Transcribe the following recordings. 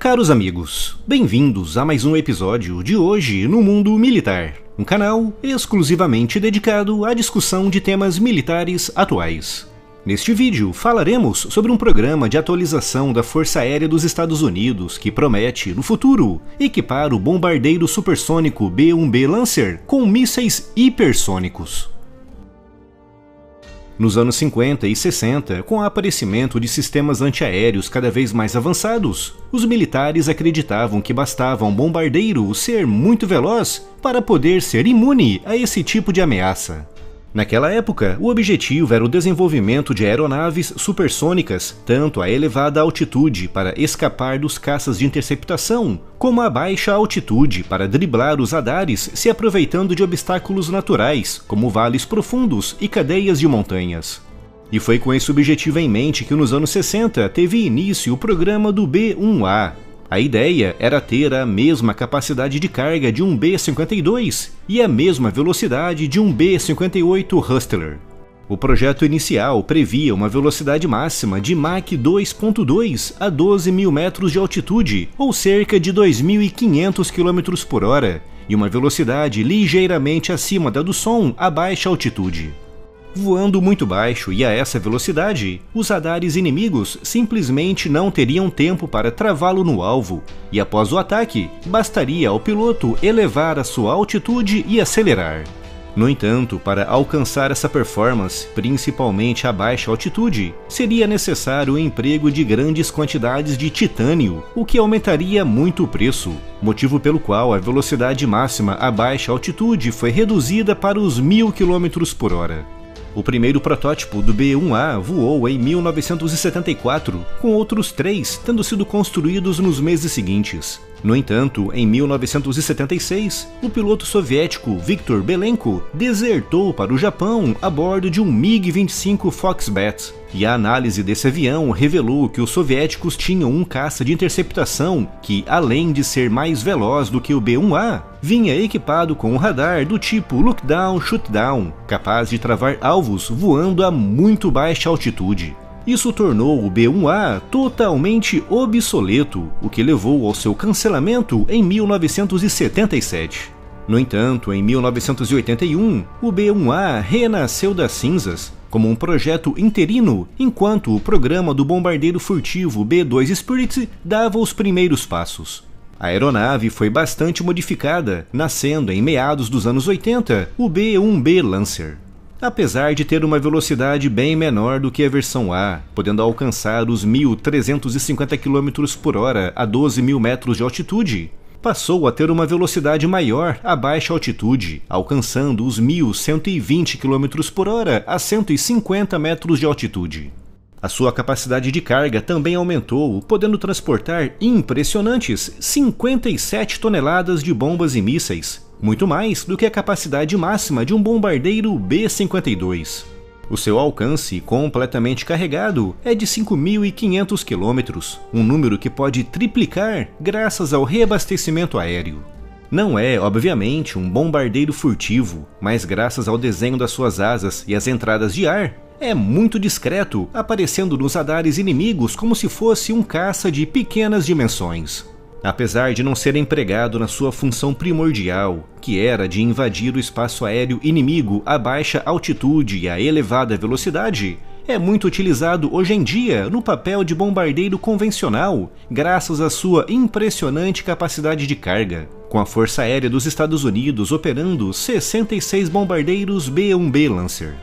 Caros amigos, bem-vindos a mais um episódio de Hoje no Mundo Militar, um canal exclusivamente dedicado à discussão de temas militares atuais. Neste vídeo falaremos sobre um programa de atualização da Força Aérea dos Estados Unidos que promete, no futuro, equipar o bombardeiro supersônico B-1B Lancer com mísseis hipersônicos. Nos anos 50 e 60, com o aparecimento de sistemas antiaéreos cada vez mais avançados, os militares acreditavam que bastava um bombardeiro ser muito veloz para poder ser imune a esse tipo de ameaça. Naquela época, o objetivo era o desenvolvimento de aeronaves supersônicas, tanto a elevada altitude para escapar dos caças de interceptação, como a baixa altitude para driblar os radares se aproveitando de obstáculos naturais, como vales profundos e cadeias de montanhas. E foi com esse objetivo em mente que nos anos 60 teve início o programa do B-1A. A ideia era ter a mesma capacidade de carga de um B-52 e a mesma velocidade de um B-58 Hustler. O projeto inicial previa uma velocidade máxima de Mach 2.2 a 12.000 metros de altitude, ou cerca de 2.500 km por hora, e uma velocidade ligeiramente acima da do som a baixa altitude. Voando muito baixo e a essa velocidade, os radares inimigos simplesmente não teriam tempo para travá-lo no alvo, e após o ataque, bastaria ao piloto elevar a sua altitude e acelerar. No entanto, para alcançar essa performance, principalmente a baixa altitude, seria necessário o emprego de grandes quantidades de titânio, o que aumentaria muito o preço, motivo pelo qual a velocidade máxima a baixa altitude foi reduzida para os 1.000 km por hora. O primeiro protótipo do B-1A voou em 1974, com outros 3 tendo sido construídos nos meses seguintes. No entanto, em 1976, o piloto soviético Viktor Belenko desertou para o Japão a bordo de um MiG-25 Foxbat, e a análise desse avião revelou que os soviéticos tinham um caça de interceptação que, além de ser mais veloz do que o B-1A, vinha equipado com um radar do tipo Look-Down Shoot-Down, capaz de travar alvos voando a muito baixa altitude. Isso tornou o B-1A totalmente obsoleto, o que levou ao seu cancelamento em 1977. No entanto, em 1981, o B-1A renasceu das cinzas como um projeto interino, enquanto o programa do bombardeiro furtivo B-2 Spirit dava os primeiros passos. A aeronave foi bastante modificada, nascendo em meados dos anos 80 o B-1B Lancer. Apesar de ter uma velocidade bem menor do que a versão A, podendo alcançar os 1.350 km por hora a 12.000 metros de altitude, passou a ter uma velocidade maior a baixa altitude, alcançando os 1.120 km por hora a 150 metros de altitude. A sua capacidade de carga também aumentou, podendo transportar impressionantes 57 toneladas de bombas e mísseis, muito mais do que a capacidade máxima de um bombardeiro B-52. O seu alcance completamente carregado é de 5.500 km, um número que pode triplicar graças ao reabastecimento aéreo. Não é, obviamente, um bombardeiro furtivo, mas graças ao desenho das suas asas e às entradas de ar, é muito discreto, aparecendo nos radares inimigos como se fosse um caça de pequenas dimensões. Apesar de não ser empregado na sua função primordial, que era de invadir o espaço aéreo inimigo a baixa altitude e a elevada velocidade, é muito utilizado hoje em dia no papel de bombardeiro convencional, graças à sua impressionante capacidade de carga, com a Força Aérea dos Estados Unidos operando 66 bombardeiros B-1B Lancer.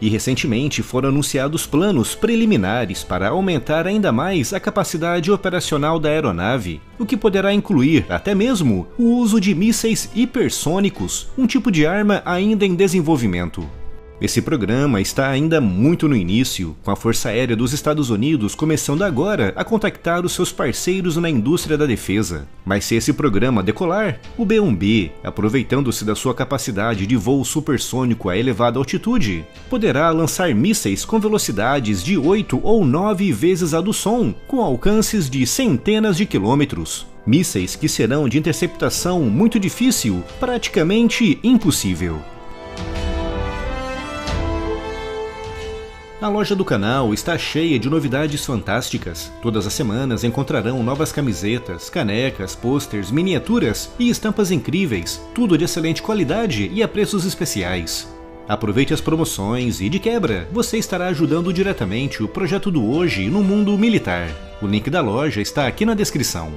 E recentemente foram anunciados planos preliminares para aumentar ainda mais a capacidade operacional da aeronave, o que poderá incluir até mesmo o uso de mísseis hipersônicos, um tipo de arma ainda em desenvolvimento. Esse programa está ainda muito no início, com a Força Aérea dos Estados Unidos começando agora a contactar os seus parceiros na indústria da defesa. Mas se esse programa decolar, o B-1B, aproveitando-se da sua capacidade de voo supersônico a elevada altitude, poderá lançar mísseis com velocidades de 8 ou 9 vezes a do som, com alcances de centenas de quilômetros. Mísseis que serão de interceptação muito difícil, praticamente impossível. A loja do canal está cheia de novidades fantásticas. Todas as semanas encontrarão novas camisetas, canecas, posters, miniaturas e estampas incríveis, tudo de excelente qualidade e a preços especiais. Aproveite as promoções e, de quebra, você estará ajudando diretamente o projeto do Hoje no mundo militar. O link da loja está aqui na descrição.